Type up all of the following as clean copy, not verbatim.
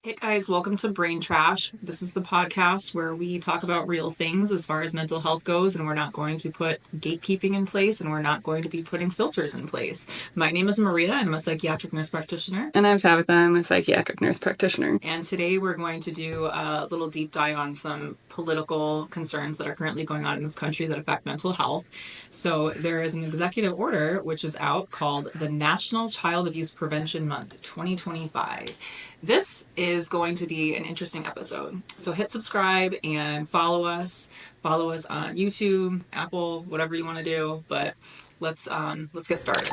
Hey guys, welcome to Brain Trash. This is the podcast where we talk about real things as far as mental health goes, and we're not going to put gatekeeping in place, and we're not going to be putting filters in place. My name is Maria, and I'm a psychiatric nurse practitioner. And I'm Tabitha, I'm a psychiatric nurse practitioner. And today we're going to do a little deep dive on some political concerns that are currently going on in this country that affect mental health. So there is an executive order which is out called the National Child Abuse Prevention Month 2025. This is going to be an interesting episode. So hit subscribe and follow us. Follow us on YouTube, Apple, whatever you want to do. But let's get started.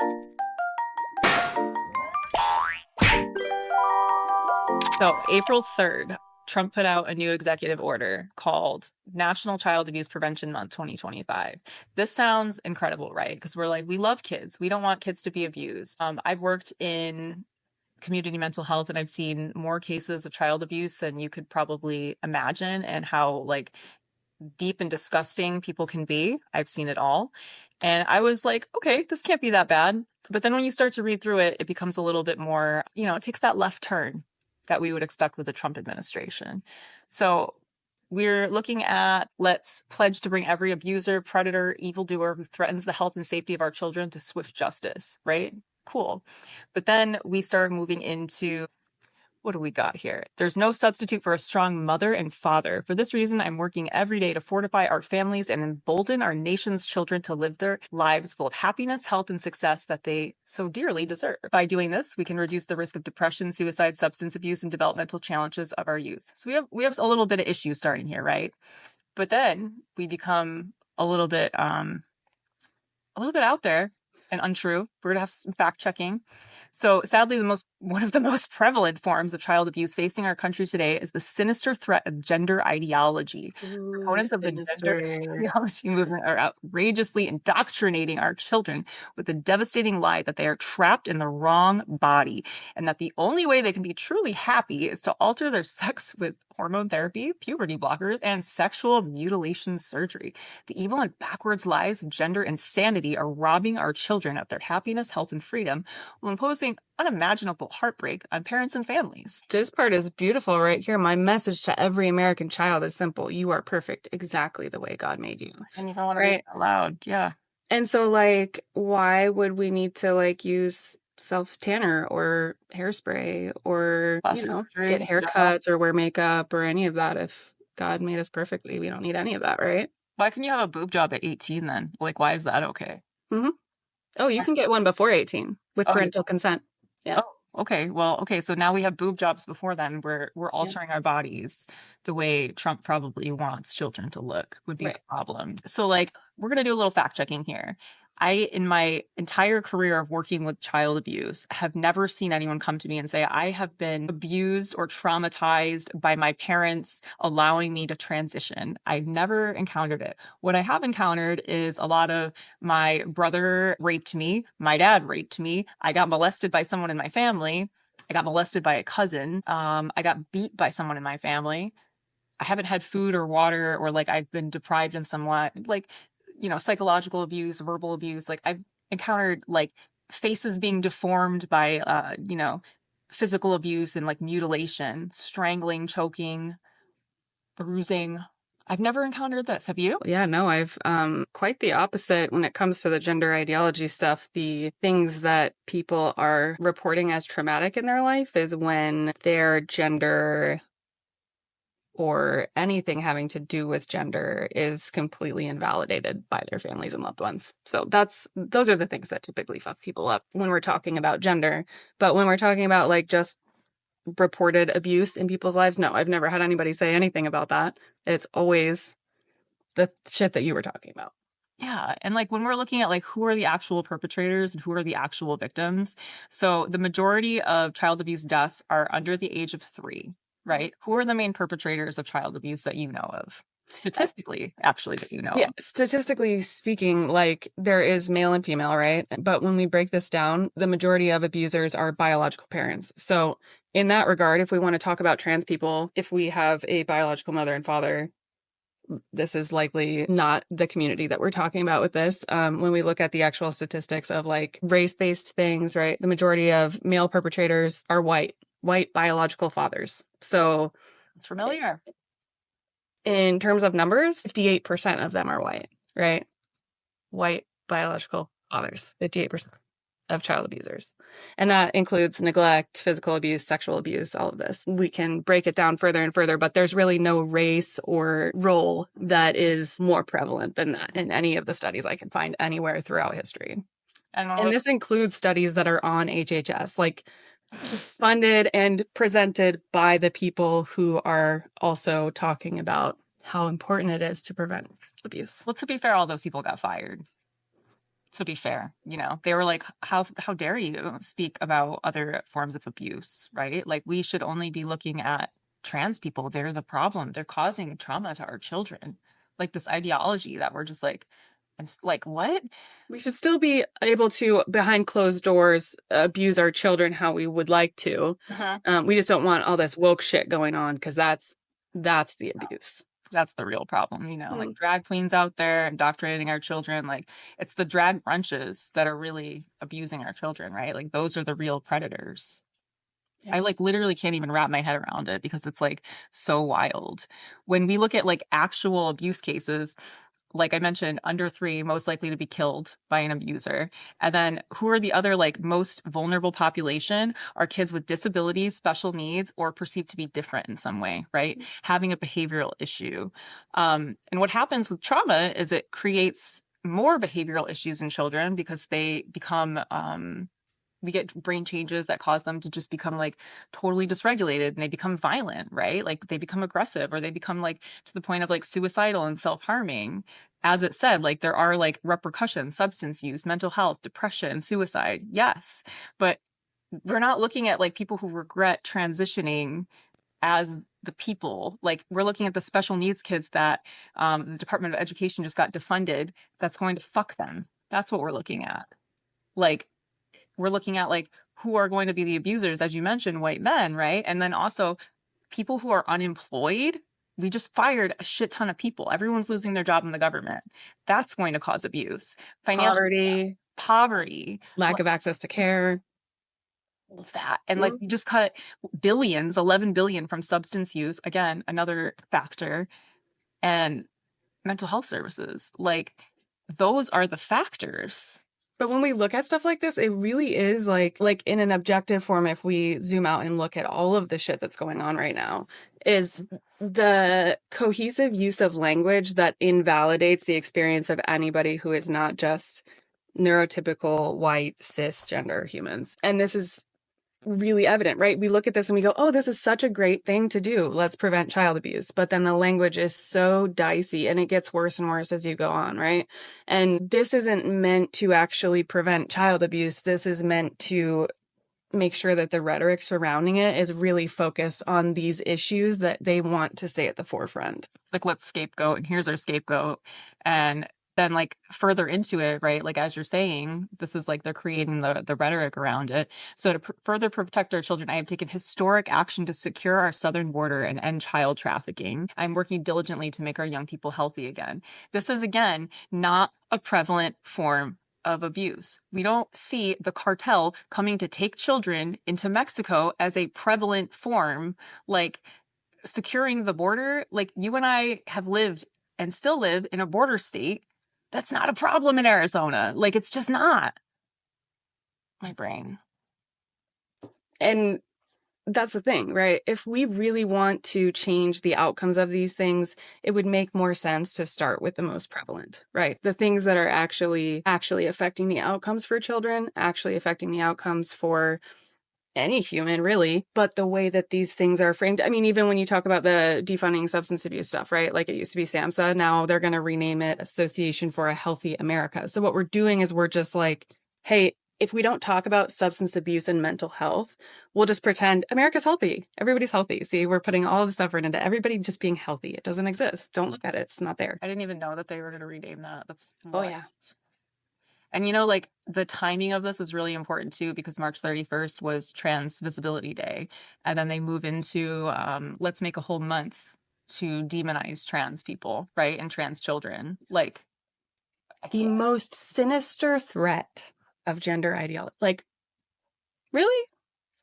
So April 3rd, Trump put out a new executive order called National Child Abuse Prevention Month 2025. This sounds incredible, right? Because we're like, we love kids. We don't want kids to be abused. I've worked in community mental health and I've seen more cases of child abuse than you could probably imagine, and how like deep and disgusting people can be. I've seen it all. And I was like, okay, this can't be that bad. But then when you start to read through it, it becomes a little bit more, it takes that left turn that we would expect with the Trump administration. So we're looking at, let's pledge to bring every abuser, predator, evildoer who threatens the health and safety of our children to swift justice, right? Cool. But then we start moving into, what do we got here? There's no substitute for a strong mother and father. For this reason, I'm working every day to fortify our families and embolden our nation's children to live their lives full of happiness, health, and success that they so dearly deserve. By doing this, we can reduce the risk of depression, suicide, substance abuse, and developmental challenges of our youth. So we have a little bit of issues starting here, right? But then we become a little bit out there and untrue. We're going to have some fact checking. So sadly, one of the most prevalent forms of child abuse facing our country today is the sinister threat of gender ideology. Proponents of the gender ideology movement are outrageously indoctrinating our children with the devastating lie that they are trapped in the wrong body, and that the only way they can be truly happy is to alter their sex with hormone therapy, puberty blockers, and sexual mutilation surgery. The evil and backwards lies of gender insanity are robbing our children of their happiness, health, and freedom, while imposing unimaginable heartbreak on parents and families. This part is beautiful right here. My message to every American child is simple. You are perfect exactly the way God made you. And you don't want to read it aloud. Yeah. And so, why would we need to, use self-tanner or hairspray or, get haircuts or wear makeup or any of that if God made us perfectly? We don't need any of that, right? Why can you have a boob job at 18 then? Why is that okay? Mm-hmm. Oh, you can get one before 18 with parental consent. Yeah. Oh, okay. Well, okay. So now we have boob jobs before then. We're altering our bodies the way Trump probably wants children to look would be the problem. So we're going to do a little fact checking here. In my entire career of working with child abuse, have never seen anyone come to me and say, I have been abused or traumatized by my parents allowing me to transition. I've never encountered it. What I have encountered is a lot of my brother raped me. My dad raped me. I got molested by someone in my family. I got molested by a cousin. I got beat by someone in my family. I haven't had food or water, or I've been deprived in some way. Psychological abuse, verbal abuse. I've encountered faces being deformed by, physical abuse and mutilation, strangling, choking, bruising. I've never encountered this. Have you? Yeah, no, I've quite the opposite when it comes to the gender ideology stuff. The things that people are reporting as traumatic in their life is when their gender or anything having to do with gender is completely invalidated by their families and loved ones. So those are the things that typically fuck people up when we're talking about gender. But when we're talking about just reported abuse in people's lives, no, I've never had anybody say anything about that. It's always the shit that you were talking about. Yeah. And when we're looking at who are the actual perpetrators and who are the actual victims. So the majority of child abuse deaths are under the age of 3. Right? Who are the main perpetrators of child abuse that you know of? Statistically, actually, that you know of. Statistically speaking, there is male and female, right? But when we break this down, the majority of abusers are biological parents. So in that regard, if we want to talk about trans people, if we have a biological mother and father, this is likely not the community that we're talking about with this. When we look at the actual statistics of race-based things, right? The majority of male perpetrators are white biological fathers. So It's familiar. in terms of numbers, 58% of them are white, right? White biological fathers, 58% of child abusers. And that includes neglect, physical abuse, sexual abuse, all of this. We can break it down further and further, but there's really no race or role that is more prevalent than that in any of the studies I can find anywhere throughout history. And this includes studies that are on HHS, like funded and presented by the people who are also talking about how important it is to prevent abuse. Well, to be fair, all those people got fired. To be fair, they were like, how dare you speak about other forms of abuse, right? Like, we should only be looking at trans people. They're the problem. They're causing trauma to our children. Like, this ideology that we're just like, it's like, what? We should still be able to, behind closed doors, abuse our children how we would like to. We just don't want all this woke shit going on, because that's the abuse. That's the real problem, like drag queens out there indoctrinating our children. Like, it's the drag brunches that are really abusing our children, right? Like, those are the real predators. Yeah. I like literally can't even wrap my head around it, because it's like so wild. When we look at like actual abuse cases, like I mentioned, under 3 most likely to be killed by an abuser. And then who are the other like most vulnerable population are kids with disabilities, special needs, or perceived to be different in some way, right? Having a behavioral issue. And what happens with trauma is it creates more behavioral issues in children, because they become we get brain changes that cause them to just become like totally dysregulated, and they become violent, right? Like, they become aggressive, or they become like to the point of like suicidal and self-harming. As it said, like, there are like repercussions: substance use, mental health, depression, suicide. Yes. But we're not looking at like people who regret transitioning as the people. Like, we're looking at the special needs kids that the Department of Education just got defunded. That's going to fuck them. That's what we're looking at. Like, we're looking at like who are going to be the abusers, as you mentioned, white men, right? And then also people who are unemployed. We just fired a shit ton of people. Everyone's losing their job in the government. That's going to cause abuse. Financial poverty, lack of access to care. That. And like, we just cut billions, 11 billion from substance use. Again, another factor. And mental health services. Like, those are the factors. But when we look at stuff like this, it really is like in an objective form, if we zoom out and look at all of the shit that's going on right now, is the cohesive use of language that invalidates the experience of anybody who is not just neurotypical white cisgender humans. And this is really evident, right? We look at this and we go, oh, this is such a great thing to do. Let's prevent child abuse. But then the language is so dicey, and it gets worse and worse as you go on, right? And this isn't meant to actually prevent child abuse. This is meant to make sure that the rhetoric surrounding it is really focused on these issues that they want to stay at the forefront. Like, let's scapegoat, and here's our scapegoat. And then like further into it, right? Like, as you're saying, this is like they're creating the rhetoric around it. So to further protect our children, I have taken historic action to secure our southern border and end child trafficking. I'm working diligently to make our young people healthy again. This is, again, not a prevalent form of abuse. We don't see the cartel coming to take children into Mexico as a prevalent form. Like, securing the border, like, you and I have lived and still live in a border state. That's not a problem in Arizona. Like, it's just not. My brain. And that's the thing, right? If we really want to change the outcomes of these things, it would make more sense to start with the most prevalent, right? The things that are actually affecting the outcomes for children, actually affecting the outcomes for any human, really. But the way that these things are framed, I mean, even when you talk about the defunding substance abuse stuff, right? Like, it used to be SAMHSA. Now they're going to rename it Association for a Healthy America. So what we're doing is we're just like, hey, if we don't talk about substance abuse and mental health, we'll just pretend America's healthy. Everybody's healthy. See, we're putting all this effort into everybody just being healthy. It doesn't exist. Don't look at it. It's not there. I didn't even know that they were going to rename that. That's Oh, yeah. And like, the timing of this is really important too, because March 31st was Trans Visibility Day. And then they move into let's make a whole month to demonize trans people, right? And trans children. Like, the most sinister threat of gender ideology. Like, really?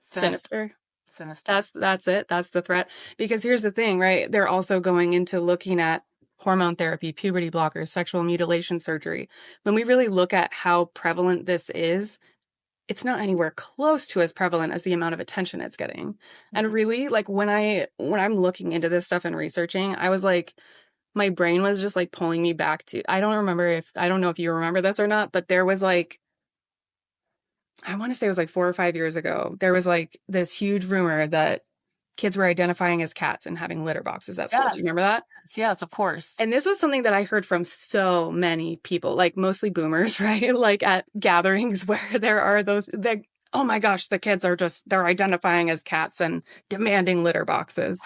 Sinister. Sinister. That's it. That's the threat. Because here's the thing, right? They're also going into looking at hormone therapy, puberty blockers, sexual mutilation surgery. When we really look at how prevalent this is, it's not anywhere close to as prevalent as the amount of attention it's getting. And Mhm. really, like when I'm looking into this stuff and researching, I was like, my brain was just like pulling me back to, I don't know if you remember this or not, but there was like, I want to say it was like 4 or 5 years ago, there was like this huge rumor that kids were identifying as cats and having litter boxes at school. Do you Yes. remember that? Yes, of course. And this was something that I heard from so many people, like mostly boomers, right? Like at gatherings where there are oh my gosh, the kids are they're identifying as cats and demanding litter boxes.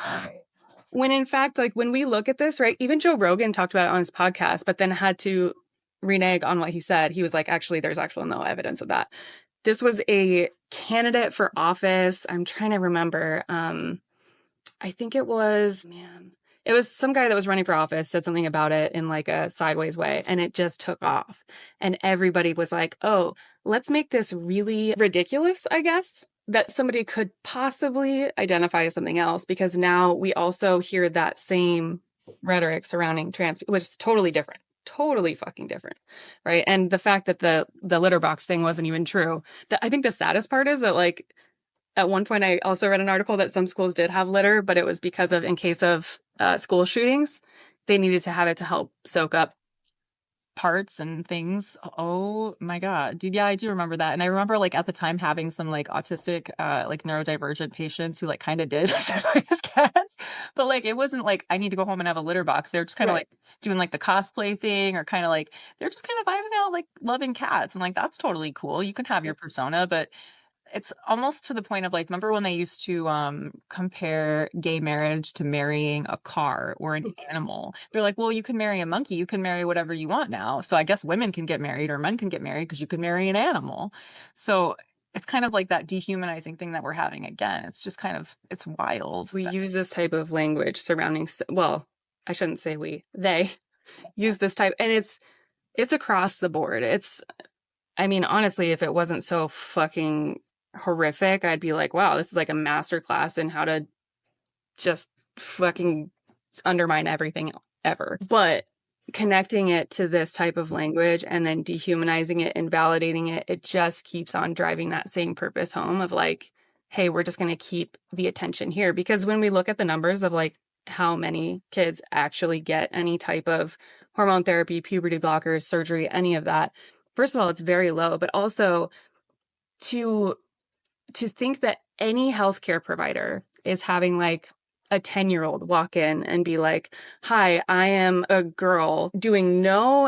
When in fact, like when we look at this, right, even Joe Rogan talked about it on his podcast, but then had to renege on what he said. He was like, actually, there's actual no evidence of that. This was a candidate for office. I'm trying to remember. I think it was some guy that was running for office, said something about it in like a sideways way, and it just took off. And everybody was like, oh, let's make this really ridiculous, I guess, that somebody could possibly identify as something else, because now we also hear that same rhetoric surrounding trans, which is totally different. Totally fucking different. Right. And the fact that the litter box thing wasn't even true. I think the saddest part is that like at one point, I also read an article that some schools did have litter, but it was because of, in case of school shootings, they needed to have it to help soak up. Parts and things. Oh my God. Dude, yeah, I do remember that. And I remember like at the time having some like autistic, like neurodivergent patients who like kind of did identify as cats. But like it wasn't like I need to go home and have a litter box. They're just kind of Right. like doing like the cosplay thing or kind of like they're just kind of vibing out like loving cats. And like that's totally cool. You can have your persona, but it's almost to the point of like, remember when they used to compare gay marriage to marrying a car or an animal? They're like, well, you can marry a monkey, you can marry whatever you want now. So I guess women can get married or men can get married because you can marry an animal. So it's kind of like that dehumanizing thing that we're having again. It's just kind of, it's wild. We use this type of language surrounding, well, I shouldn't say they use this type, and it's across the board. I mean, honestly, if it wasn't so fucking horrific, I'd be like, wow, this is like a master class in how to just fucking undermine everything ever. But connecting it to this type of language and then dehumanizing it and validating it, it just keeps on driving that same purpose home of like, hey, we're just going to keep the attention here. Because when we look at the numbers of like how many kids actually get any type of hormone therapy, puberty blockers, surgery, any of that, first of all, it's very low. But also to think that any healthcare provider is having like a 10-year-old walk in and be like, hi, I am a girl doing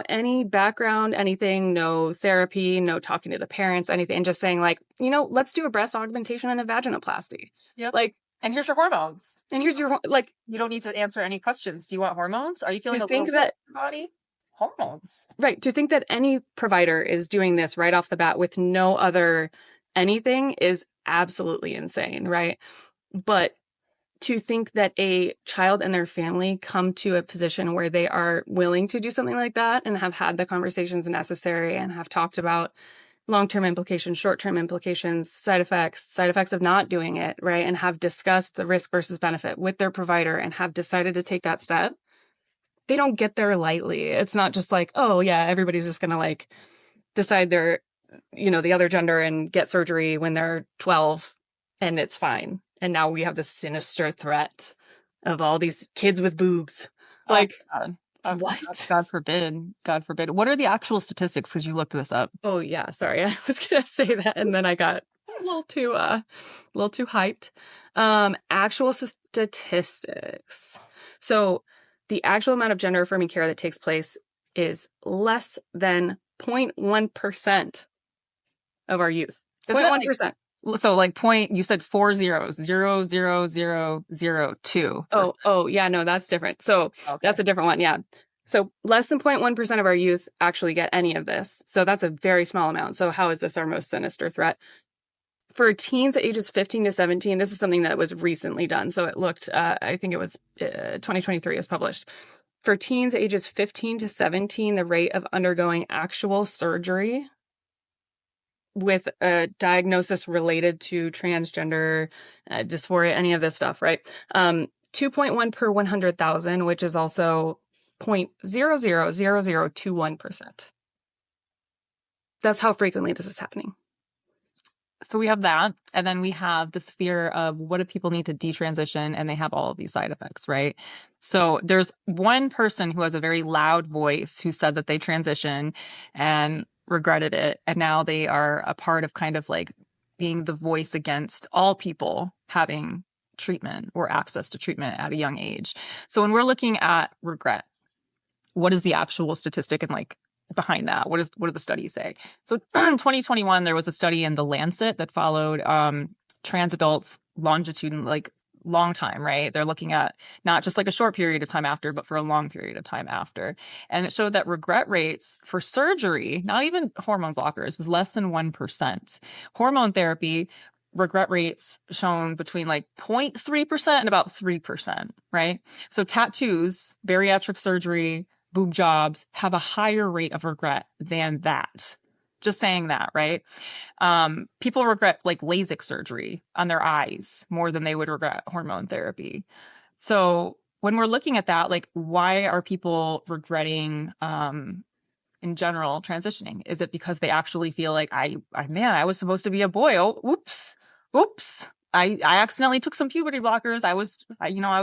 any background, anything, no therapy, no talking to the parents, anything, and just saying like, let's do a breast augmentation and a vaginoplasty. Yep. Like, And here's your hormones. and here's your, like, You don't need to answer any questions. Do you want hormones? Are you feeling to a little think that, in your body? Hormones. right, to think that any provider is doing this right off the bat with no other anything is absolutely insane, right? But to think that a child and their family come to a position where they are willing to do something like that and have had the conversations necessary and have talked about long-term implications, short-term implications, side effects of not doing it, right? And have discussed the risk versus benefit with their provider and have decided to take that step, they don't get there lightly. It's not just like, oh yeah, everybody's just going to like decide they're, the other gender and get surgery when they're 12 and it's fine. And now we have this sinister threat of all these kids with boobs. Oh, Like, God. what? God forbid. God forbid. What are the actual statistics? Because you looked this up. Oh yeah, sorry. I was gonna say that and then I got a little too hyped. Actual statistics. So the actual amount of gender affirming care that takes place is less than 0.1% of our youth. Is it 0.1%. So like you said 40,000,002. Oh, yeah, no, that's different. So Okay. that's a different one. Yeah. So less than 0.1% of our youth actually get any of this. So that's a very small amount. So how is this our most sinister threat? For teens ages 15 to 17, this is something that was recently done. So it looked, I think it was 2023 is published. For teens ages 15 to 17, the rate of undergoing actual surgery with a diagnosis related to transgender, dysphoria, any of this stuff, right? 2.1 per 100,000, which is also 0.000021%. That's how frequently this is happening. So we have that. And then we have this fear of what if people need to detransition and they have all of these side effects, right? So there's one person who has a very loud voice who said that they transitioned and regretted it. And now they are a part of kind of like being the voice against all people having treatment or access to treatment at a young age. So when we're looking at regret, what is the actual statistic and like behind that? What do the studies say? So in 2021, there was a study in the Lancet that followed trans adults longitudinal, like long time, right? They're looking at not just like a short period of time after, but for a long period of time after. And it showed that regret rates for surgery, not even hormone blockers, was less than 1%. Hormone therapy, regret rates shown between like 0.3% and about 3%, right? So tattoos, bariatric surgery, boob jobs have a higher rate of regret than that. Just saying that, right? People regret like LASIK surgery on their eyes more than they would regret hormone therapy. So when we're looking at that, like, why are people regretting in general transitioning? Is it because they actually feel like man, I was supposed to be a boy. Oh, oops. I accidentally took some puberty blockers. I was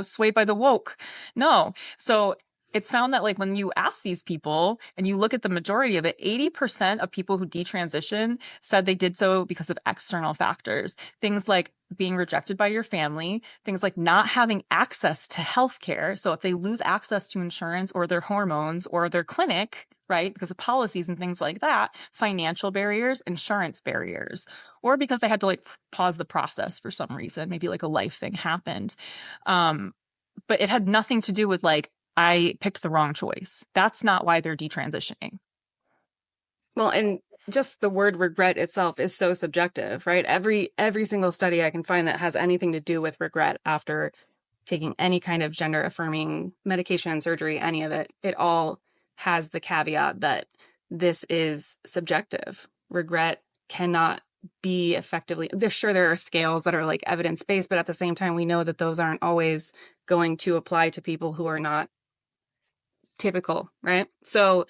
swayed by the woke. No. So it's found that like when you ask these people and you look at the majority of it, 80% of people who detransition said they did so because of external factors. Things like being rejected by your family, things like not having access to healthcare. So if they lose access to insurance or their hormones or their clinic, right, because of policies and things like that, financial barriers, insurance barriers, or because they had to like pause the process for some reason, maybe like a life thing happened. But it had nothing to do with like, I picked the wrong choice. That's not why they're detransitioning. Well, and just the word regret itself is so subjective, right? Every single study I can find that has anything to do with regret after taking any kind of gender affirming medication, surgery, any of it, it all has the caveat that this is subjective. Regret cannot be effectively, sure, there are scales that are like evidence based, but at the same time, we know that those aren't always going to apply to people who are not typical, right? So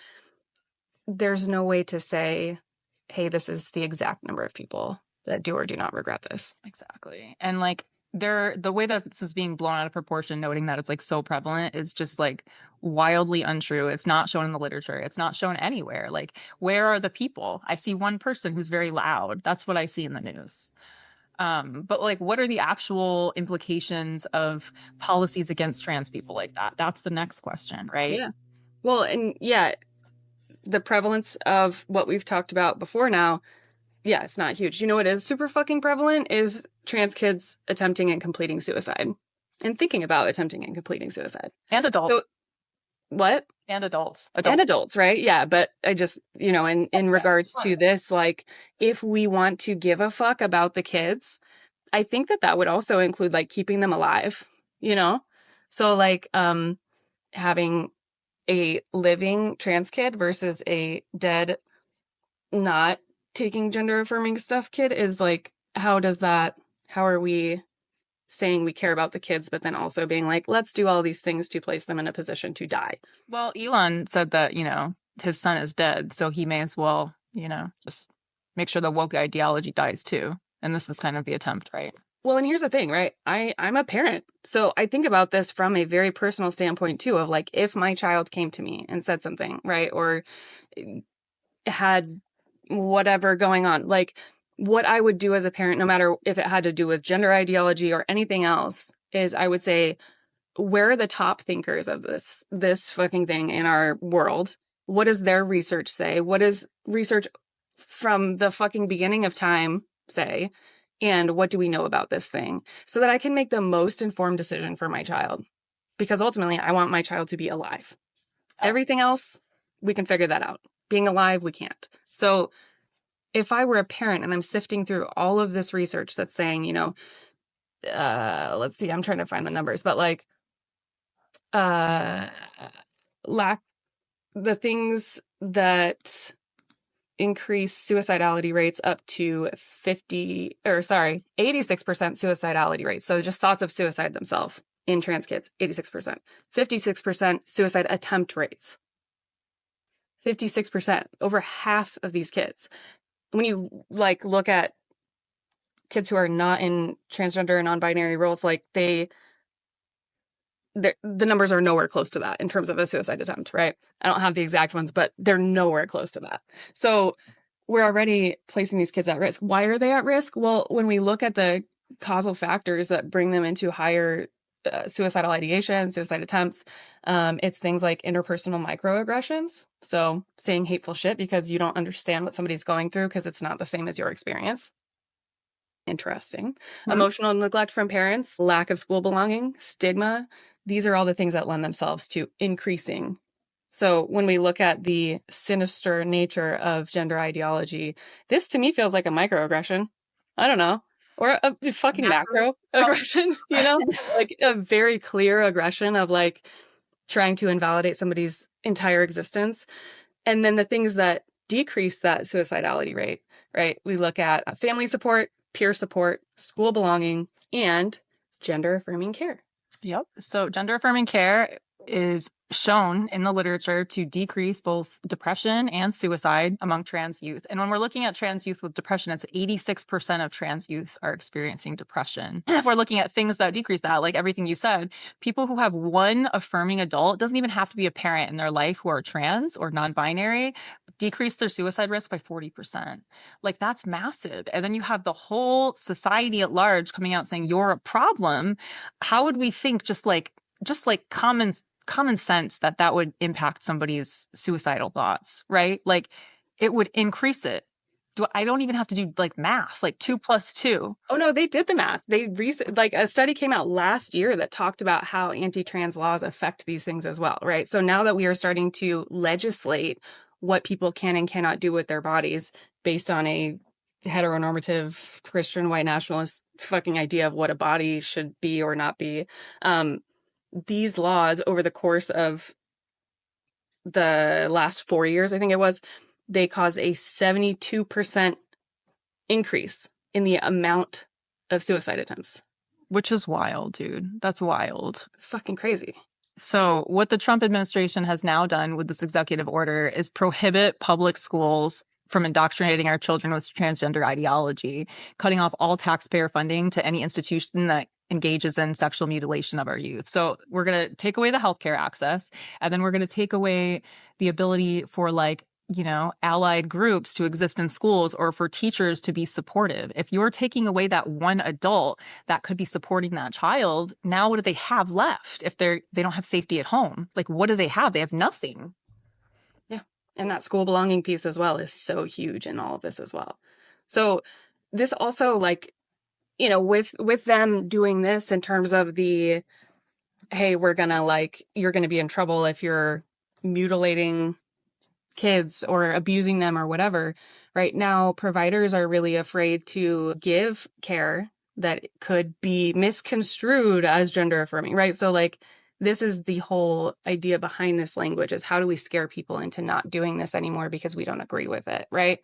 there's no way to say, hey, this is the exact number of people that do or do not regret this. Exactly. And like the way that this is being blown out of proportion, noting that it's like so prevalent is just like wildly untrue. It's not shown in the literature. It's not shown anywhere. Like, where are the people? I see one person who's very loud. That's what I see in the news. But like, what are the actual implications of policies against trans people like that? That's the next question, right? Yeah. Well, and yeah, the prevalence of what we've talked about before now, yeah, it's not huge. You know what is super fucking prevalent is trans kids attempting and completing suicide and thinking about attempting and completing suicide. And adults. So what? And adults. And adults, right? Yeah, but I just, in regards to this, like, if we want to give a fuck about the kids, I think that would also include like keeping them alive, you know? So like having a living trans kid versus a dead, not taking gender affirming stuff kid is like, how are we saying we care about the kids, but then also being like, let's do all these things to place them in a position to die? Well, Elon said that, his son is dead, so he may as well, just make sure the woke ideology dies too. And this is kind of the attempt, right? Well, and here's the thing, right? I'm a parent. So I think about this from a very personal standpoint too, of like, if my child came to me and said something, right? Or had whatever going on, like what I would do as a parent, no matter if it had to do with gender ideology or anything else, is I would say, where are the top thinkers of this fucking thing in our world? What does their research say? What does research from the fucking beginning of time say? And what do we know about this thing? So that I can make the most informed decision for my child. Because ultimately, I want my child to be alive. Everything else, we can figure that out. Being alive, we can't. So if I were a parent and I'm sifting through all of this research that's saying, let's see, I'm trying to find the numbers, but like, lack the things that increased suicidality rates up to 86% suicidality rates. So just thoughts of suicide themselves in trans kids, 86%. 56% suicide attempt rates. 56%, over half of these kids. When you like look at kids who are not in transgender and non-binary roles, like the numbers are nowhere close to that in terms of a suicide attempt, right? I don't have the exact ones, but they're nowhere close to that. So we're already placing these kids at risk. Why are they at risk? Well, when we look at the causal factors that bring them into higher suicidal ideation, suicide attempts, it's things like interpersonal microaggressions. So saying hateful shit because you don't understand what somebody's going through because it's not the same as your experience. Interesting. Mm-hmm. Emotional neglect from parents, lack of school belonging, stigma. These are all the things that lend themselves to increasing. So when we look at the sinister nature of gender ideology, this to me feels like a microaggression. I don't know. Or a fucking macro aggression, you know? Like a very clear aggression of like trying to invalidate somebody's entire existence. And then the things that decrease that suicidality rate, right? We look at family support, peer support, school belonging, and gender affirming care. Yep. So gender affirming care is shown in the literature to decrease both depression and suicide among trans youth. And when we're looking at trans youth with depression, it's 86% of trans youth are experiencing depression. If we're looking at things that decrease that, like everything you said, people who have one affirming adult, doesn't even have to be a parent in their life who are trans or non-binary, decrease their suicide risk by 40%. Like that's massive. And then you have the whole society at large coming out saying you're a problem. How would we think just like common sense that would impact somebody's suicidal thoughts, right? Like it would increase it. I don't even have to do like math, like 2 + 2. Oh no, they did the math. Like a study came out last year that talked about how anti-trans laws affect these things as well, right? So now that we are starting to legislate what people can and cannot do with their bodies based on a heteronormative Christian white nationalist fucking idea of what a body should be or not be, these laws over the course of the last 4 years, I think it was, they caused a 72% increase in the amount of suicide attempts. Which is wild, dude. That's wild. It's fucking crazy. So what the Trump administration has now done with this executive order is prohibit public schools from indoctrinating our children with transgender ideology, cutting off all taxpayer funding to any institution that engages in sexual mutilation of our youth. So we're going to take away the healthcare access, and then we're going to take away the ability for allied groups to exist in schools or for teachers to be supportive. If you're taking away that one adult that could be supporting that child, now what do they have left if they don't have safety at home? Like, what do they have? They have nothing. Yeah. And that school belonging piece as well is so huge in all of this as well. So this also with them doing this in terms of the, hey, you're going to be in trouble if you're mutilating kids or abusing them or whatever. Right now, providers are really afraid to give care that could be misconstrued as gender affirming, right? So this is the whole idea behind this language, is how do we scare people into not doing this anymore because we don't agree with it, right?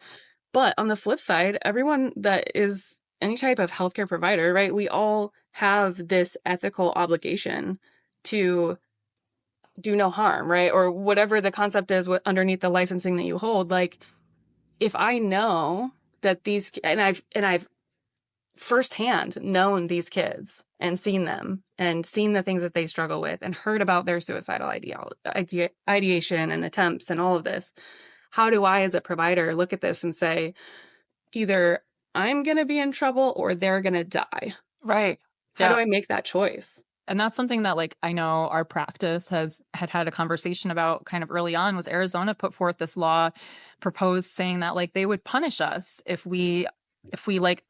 But on the flip side, everyone that is any type of healthcare provider, right, we all have this ethical obligation to do no harm, right? Or whatever the concept is underneath the licensing that you hold. Like, if I know that and I've firsthand known these kids and seen them and seen the things that they struggle with and heard about their suicidal ideation and attempts and all of this, how do I as a provider look at this and say, either I'm going to be in trouble or they're going to die? Right. How do I make that choice? And that's something that I know our practice had a conversation about kind of early on. Was Arizona put forth this law proposed saying that they would punish us if we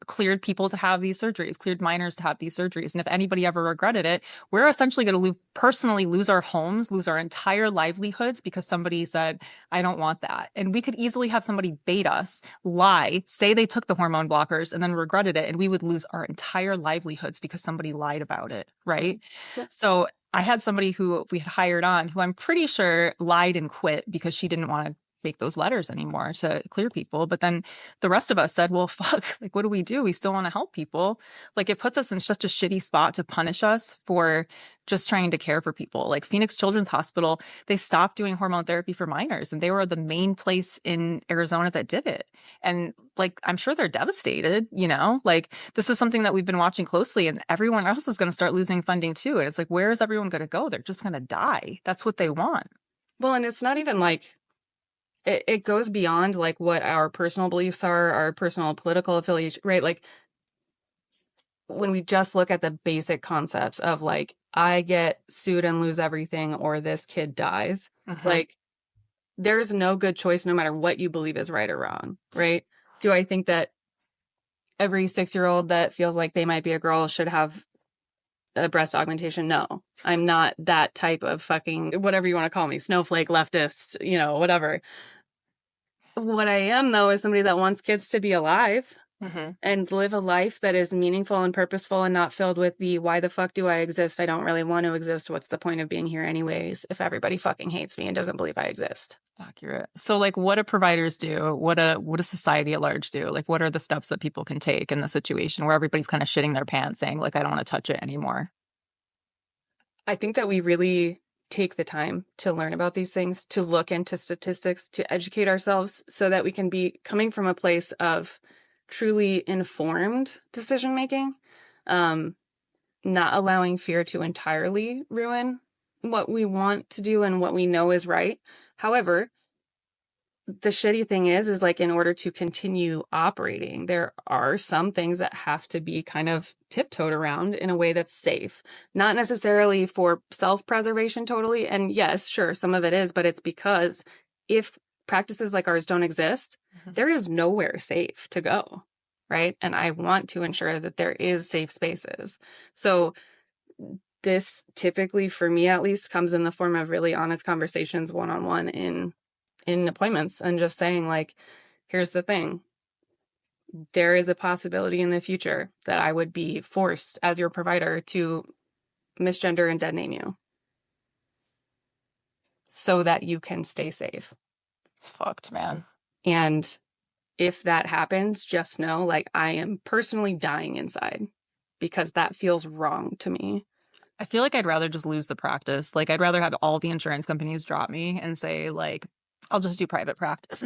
cleared people to have these surgeries, cleared minors to have these surgeries. And if anybody ever regretted it, we're essentially going to personally lose our homes, lose our entire livelihoods because somebody said, I don't want that. And we could easily have somebody bait us, lie, say they took the hormone blockers and then regretted it. And we would lose our entire livelihoods because somebody lied about it. Right. Yeah. So I had somebody who we had hired on who I'm pretty sure lied and quit because she didn't want to make those letters anymore to clear people. But then the rest of us said, well, fuck, like, what do? We still want to help people. Like, it puts us in such a shitty spot to punish us for just trying to care for people. Like Phoenix Children's Hospital, they stopped doing hormone therapy for minors, and they were the main place in Arizona that did it. And like, I'm sure they're devastated, like this is something that we've been watching closely, and everyone else is going to start losing funding too. And it's like, where is everyone going to go? They're just going to die. That's what they want. Well, and it's not even like it goes beyond like what our personal beliefs are, our personal political affiliation, right? Like when we just look at the basic concepts of like, I get sued and lose everything, or this kid dies, like there's no good choice no matter what you believe is right or wrong, right? Do I think that every 6-year-old that feels like they might be a girl should have a breast augmentation? No, I'm not that type of fucking, whatever you want to call me, snowflake, leftist, whatever. What I am, though, is somebody that wants kids to be alive and live a life that is meaningful and purposeful and not filled with the why the fuck do I exist? I don't really want to exist. What's the point of being here anyways if everybody fucking hates me and doesn't believe I exist? Accurate. So like, what do providers do? What does society at large do? Like, what are the steps that people can take in the situation where everybody's kind of shitting their pants saying like, I don't want to touch it anymore? I think that we really take the time to learn about these things, to look into statistics, to educate ourselves so that we can be coming from a place of truly informed decision making, not allowing fear to entirely ruin what we want to do and what we know is right. However, the shitty thing is like, in order to continue operating, there are some things that have to be kind of tiptoed around in a way that's safe, not necessarily for self-preservation totally. And yes, sure, some of it is, but it's because if practices like ours don't exist, there is nowhere safe to go, right? And I want to ensure that there is safe spaces. So this typically, for me at least, comes in the form of really honest conversations one-on-one in appointments, and just saying like, here's the thing. There is a possibility in the future that I would be forced as your provider to misgender and dead name you so that you can stay safe. It's fucked, man. And if that happens, just know like I am personally dying inside because that feels wrong to me. I feel like I'd rather just lose the practice. Like, I'd rather have all the insurance companies drop me and say like, I'll just do private practice.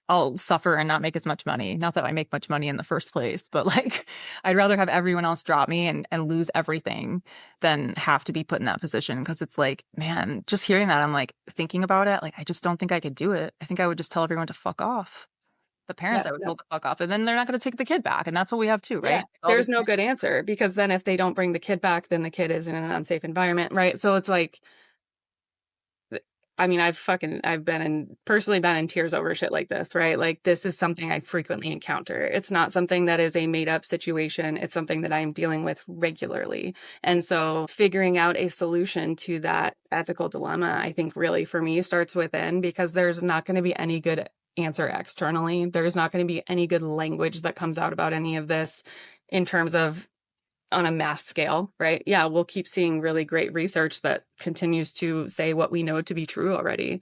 I'll suffer and not make as much money. Not that I make much money in the first place, but like, I'd rather have everyone else drop me and lose everything than have to be put in that position. Cause it's like, man, just hearing that, I'm like thinking about it. Like, I just don't think I could do it. I think I would just tell everyone to fuck off. The parents, I would tell to fuck off, and then they're not going to take the kid back. And that's what we have too, right? Yeah. There's no good answer, because then if they don't bring the kid back, then the kid is in an unsafe environment, right? So it's like, I mean, I've personally been in tears over shit like this, right? Like, this is something I frequently encounter. It's not something that is a made up situation. It's something that I am dealing with regularly. And so figuring out a solution to that ethical dilemma, I think really for me starts within, because there's not going to be any good answer externally. There's not going to be any good language that comes out about any of this in terms of on a mass scale, right? Yeah, we'll keep seeing really great research that continues to say what we know to be true already.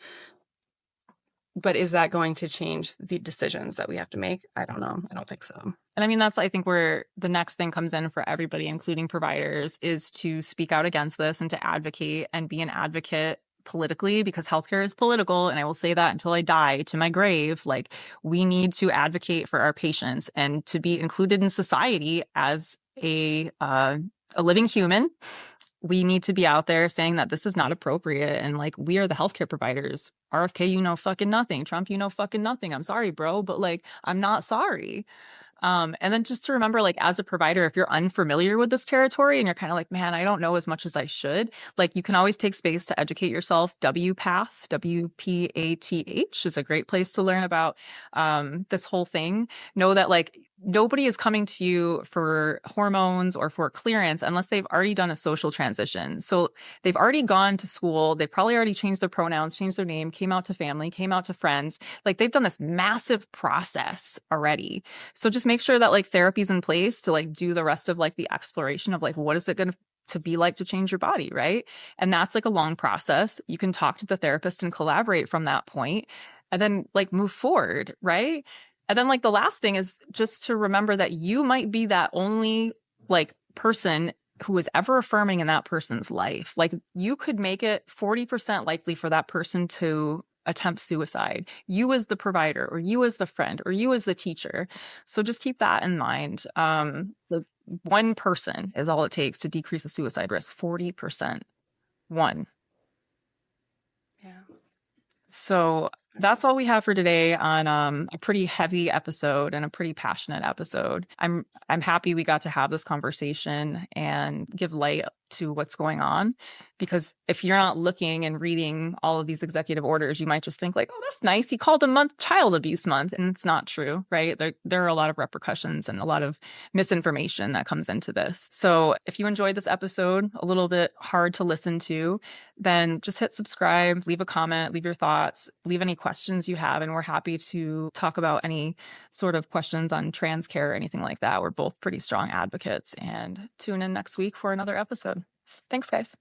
But is that going to change the decisions that we have to make? I don't know. I don't think so. And I mean, that's, I think, where the next thing comes in for everybody, including providers, is to speak out against this and to advocate and be an advocate politically, because healthcare is political. And I will say that until I die, to my grave. Like, we need to advocate for our patients and to be included in society as a living human. We need to be out there saying that this is not appropriate. And like, we are the healthcare providers. RFK, you know fucking nothing. Trump, you know fucking nothing. I'm sorry, bro, but like, I'm not sorry. And then just to remember, like, as a provider, if you're unfamiliar with this territory and you're kind of like, man, I don't know as much as I should, like, you can always take space to educate yourself. WPATH, WPATH is a great place to learn about this whole thing. Know that, like, nobody is coming to you for hormones or for clearance unless they've already done a social transition. So they've already gone to school. They've probably already changed their pronouns, changed their name, came out to family, came out to friends. Like, they've done this massive process already. So just make sure that like therapy's in place to like do the rest of like the exploration of like, what is it going to to be like to change your body, right? And that's like a long process. You can talk to the therapist and collaborate from that point and then like move forward, right? And then like the last thing is just to remember that you might be that only like person who is ever affirming in that person's life. Like you could make it 40% likely for that person to attempt suicide. You as the provider, or you as the friend, or you as the teacher. So just keep that in mind. The one person is all it takes to decrease the suicide risk, 40%. One. Yeah. So that's all we have for today on a pretty heavy episode and a pretty passionate episode. I'm happy we got to have this conversation and give light to what's going on, because if you're not looking and reading all of these executive orders, you might just think like, oh, that's nice. He called a month child abuse month, and it's not true, right? There are a lot of repercussions and a lot of misinformation that comes into this. So if you enjoyed this episode, a little bit hard to listen to, then just hit subscribe, leave a comment, leave your thoughts, leave any questions you have, and we're happy to talk about any sort of questions on trans care or anything like that. We're both pretty strong advocates, and tune in next week for another episode. Thanks, guys.